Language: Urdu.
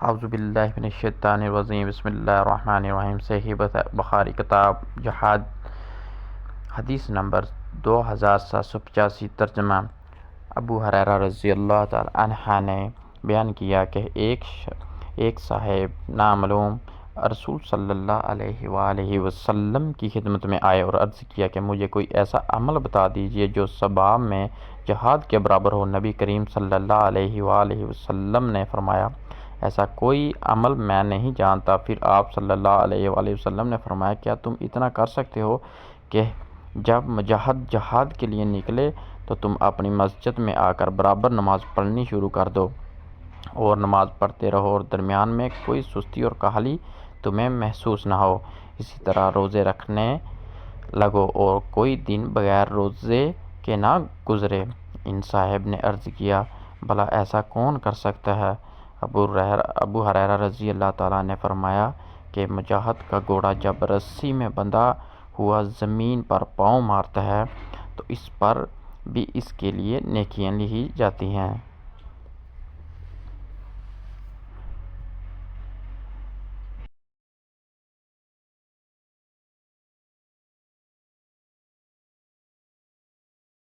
اعوذ باللہ من الشیطان الرجیم، بسم اللہ الرحمن الرحیم۔ صحیح بخاری کتاب جہاد، حدیث نمبر 2785۔ ترجمہ۔ ابو ہریرہ رضی اللہ تعالی عنہ نے بیان کیا کہ ایک صاحب نامعلوم رسول صلی اللہ علیہ وآلہ وسلم کی خدمت میں آئے اور عرض کیا کہ مجھے کوئی ایسا عمل بتا دیجئے جو ثواب میں جہاد کے برابر ہو۔ نبی کریم صلی اللہ علیہ وآلہ وسلم نے فرمایا، ایسا کوئی عمل میں نہیں جانتا۔ پھر آپ صلی اللہ علیہ وآلہ وسلم نے فرمایا، کیا تم اتنا کر سکتے ہو کہ جب مجاہد جہاد کے لیے نکلے تو تم اپنی مسجد میں آ کر برابر نماز پڑھنی شروع کر دو اور نماز پڑھتے رہو اور درمیان میں کوئی سستی اور کاہلی تمہیں محسوس نہ ہو۔ اسی طرح روزے رکھنے لگو اور کوئی دن بغیر روزے کے نہ گزرے۔ ان صاحب نے عرض کیا، بھلا ایسا کون کر سکتا ہے؟ ابو ہریرہ رضی اللہ تعالیٰ نے فرمایا کہ مجاہد کا گھوڑا جب رسی میں بندھا ہوا زمین پر پاؤں مارتا ہے تو اس پر بھی اس کے لیے نیکیاں لکھی جاتی ہیں۔